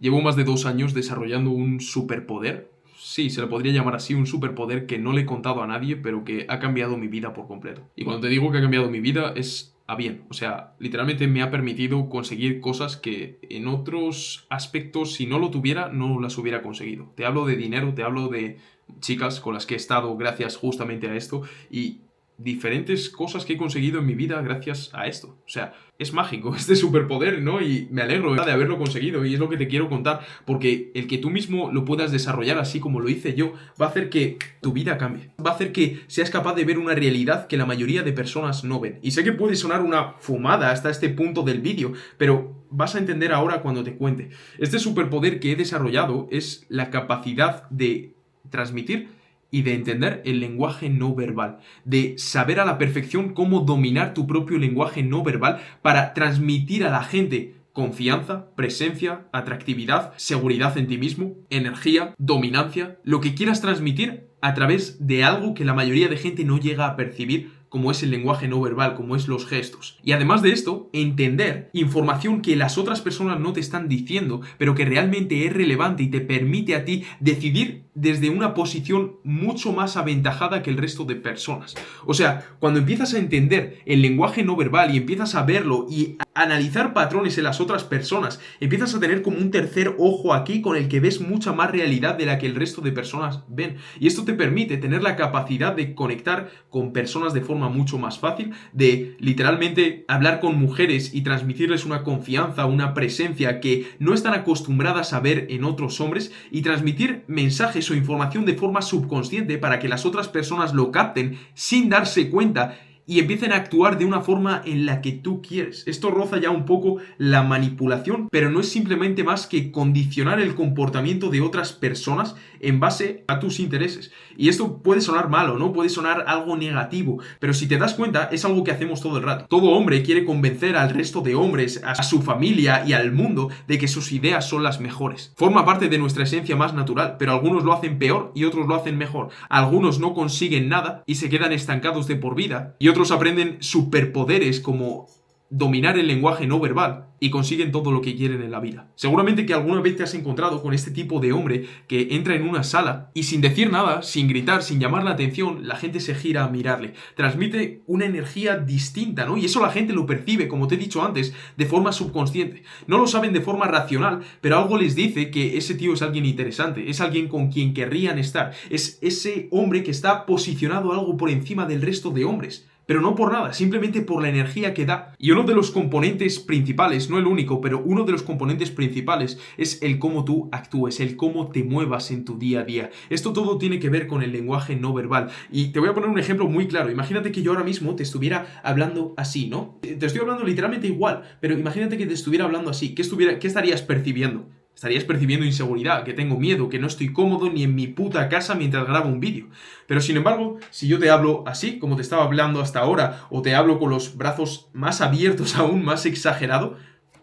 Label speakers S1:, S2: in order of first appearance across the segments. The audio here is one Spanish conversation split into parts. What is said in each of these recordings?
S1: Llevo más de 2 años desarrollando un superpoder. Sí, se le podría llamar así, un superpoder que no le he contado a nadie, pero que ha cambiado mi vida por completo. Y cuando te digo que ha cambiado mi vida es a bien. O sea, literalmente me ha permitido conseguir cosas que en otros aspectos, si no lo tuviera, no las hubiera conseguido. Te hablo de dinero, te hablo de chicas con las que he estado gracias justamente a esto y diferentes cosas que he conseguido en mi vida gracias a esto. O sea, es mágico este superpoder, ¿no? Y me alegro de haberlo conseguido y es lo que te quiero contar, porque el que tú mismo lo puedas desarrollar así como lo hice yo, va a hacer que tu vida cambie. Va a hacer que seas capaz de ver una realidad que la mayoría de personas no ven. Y sé que puede sonar una fumada hasta este punto del vídeo, pero vas a entender ahora cuando te cuente. Este superpoder que he desarrollado es la capacidad de transmitir y de entender el lenguaje no verbal, de saber a la perfección cómo dominar tu propio lenguaje no verbal para transmitir a la gente confianza, presencia, atractividad, seguridad en ti mismo, energía, dominancia, lo que quieras transmitir a través de algo que la mayoría de gente no llega a percibir, como es el lenguaje no verbal, como es los gestos. Y además de esto, entender información que las otras personas no te están diciendo, pero que realmente es relevante y te permite a ti decidir desde una posición mucho más aventajada que el resto de personas. O sea, cuando empiezas a entender el lenguaje no verbal y empiezas a verlo y a analizar patrones en las otras personas, empiezas a tener como un tercer ojo aquí con el que ves mucha más realidad de la que el resto de personas ven. Y esto te permite tener la capacidad de conectar con personas de forma mucho más fácil, de literalmente hablar con mujeres y transmitirles una confianza, una presencia que no están acostumbradas a ver en otros hombres y transmitir mensajes o información de forma subconsciente para que las otras personas lo capten sin darse cuenta y empiecen a actuar de una forma en la que tú quieres. Esto roza ya un poco la manipulación, pero no es simplemente más que condicionar el comportamiento de otras personas en base a tus intereses. Y esto puede sonar malo, ¿no? Puede sonar algo negativo, pero si te das cuenta, es algo que hacemos todo el rato. Todo hombre quiere convencer al resto de hombres, a su familia y al mundo de que sus ideas son las mejores. Forma parte de nuestra esencia más natural, pero algunos lo hacen peor y otros lo hacen mejor. Algunos no consiguen nada y se quedan estancados de por vida, y otros aprenden superpoderes como dominar el lenguaje no verbal y consiguen todo lo que quieren en la vida. Seguramente que alguna vez te has encontrado con este tipo de hombre que entra en una sala y sin decir nada, sin gritar, sin llamar la atención, la gente se gira a mirarle. Transmite una energía distinta, ¿no? Y eso la gente lo percibe, como te he dicho antes, de forma subconsciente. No lo saben de forma racional, pero algo les dice que ese tío es alguien interesante, es alguien con quien querrían estar, es ese hombre que está posicionado algo por encima del resto de hombres. Pero no por nada, simplemente por la energía que da. Y uno de los componentes principales, no el único, pero uno de los componentes principales es el cómo tú actúes, el cómo te muevas en tu día a día. Esto todo tiene que ver con el lenguaje no verbal. Y te voy a poner un ejemplo muy claro. Imagínate que yo ahora mismo te estuviera hablando así, ¿no? Te estoy hablando literalmente igual, pero imagínate que te estuviera hablando así. ¿Qué estarías percibiendo? Estarías percibiendo inseguridad, que tengo miedo, que no estoy cómodo ni en mi puta casa mientras grabo un vídeo. Pero sin embargo, si yo te hablo así, como te estaba hablando hasta ahora, o te hablo con los brazos más abiertos aún, más exagerado,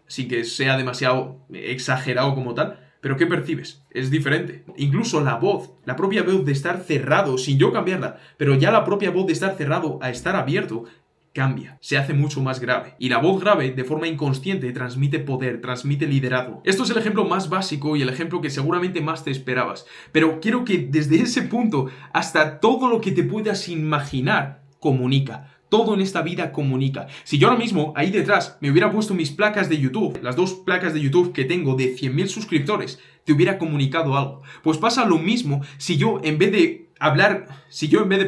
S1: sin que sea demasiado exagerado como tal, pero ¿qué percibes? Es diferente. Incluso la voz, la propia voz de estar cerrado, sin yo cambiarla, pero ya la propia voz de estar cerrado a estar abierto, cambia, se hace mucho más grave. Y la voz grave, de forma inconsciente, transmite poder, transmite liderazgo. Esto es el ejemplo más básico y el ejemplo que seguramente más te esperabas. Pero quiero que desde ese punto hasta todo lo que te puedas imaginar, comunica. Todo en esta vida comunica. Si yo ahora mismo, ahí detrás, me hubiera puesto mis placas de YouTube, las 2 placas de YouTube que tengo de 100.000 suscriptores, te hubiera comunicado algo. Pues pasa lo mismo si yo en vez de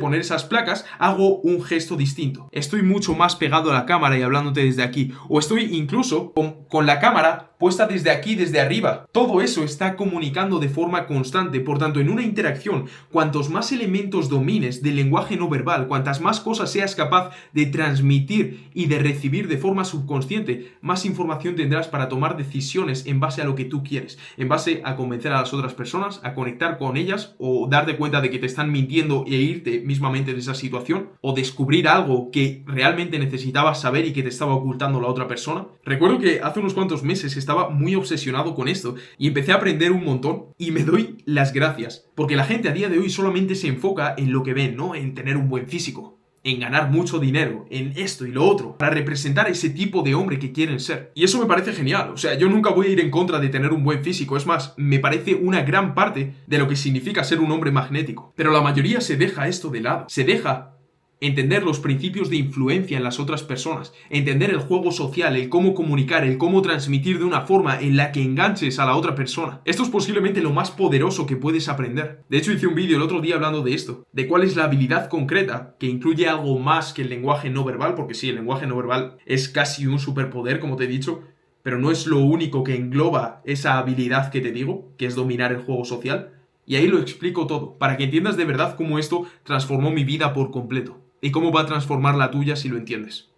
S1: poner esas placas, hago un gesto distinto. Estoy mucho más pegado a la cámara y hablándote desde aquí. O estoy incluso con la cámara puesta desde aquí, desde arriba. Todo eso está comunicando de forma constante. Por tanto, en una interacción, cuantos más elementos domines del lenguaje no verbal, cuantas más cosas seas capaz de transmitir y de recibir de forma subconsciente, más información tendrás para tomar decisiones en base a lo que tú quieres, en base a convencer a las otras personas, a conectar con ellas o darte cuenta de que te están mintiendo e irte mismamente de esa situación, o descubrir algo que realmente necesitabas saber y que te estaba ocultando la otra persona. Recuerdo que hace unos cuantos meses estaba muy obsesionado con esto y empecé a aprender un montón y me doy las gracias, porque la gente a día de hoy solamente se enfoca en lo que ven, ¿no? En tener un buen físico, en ganar mucho dinero, en esto y lo otro, para representar ese tipo de hombre que quieren ser. Y eso me parece genial, o sea, yo nunca voy a ir en contra de tener un buen físico, es más, me parece una gran parte de lo que significa ser un hombre magnético. Pero la mayoría se deja esto de lado, se deja entender los principios de influencia en las otras personas, entender el juego social, el cómo comunicar, el cómo transmitir de una forma en la que enganches a la otra persona. Esto es posiblemente lo más poderoso que puedes aprender. De hecho, hice un vídeo el otro día hablando de esto, de cuál es la habilidad concreta que incluye algo más que el lenguaje no verbal, porque sí, el lenguaje no verbal es casi un superpoder, como te he dicho, pero no es lo único que engloba esa habilidad que te digo, que es dominar el juego social. Y ahí lo explico todo, para que entiendas de verdad cómo esto transformó mi vida por completo y cómo va a transformar la tuya si lo entiendes.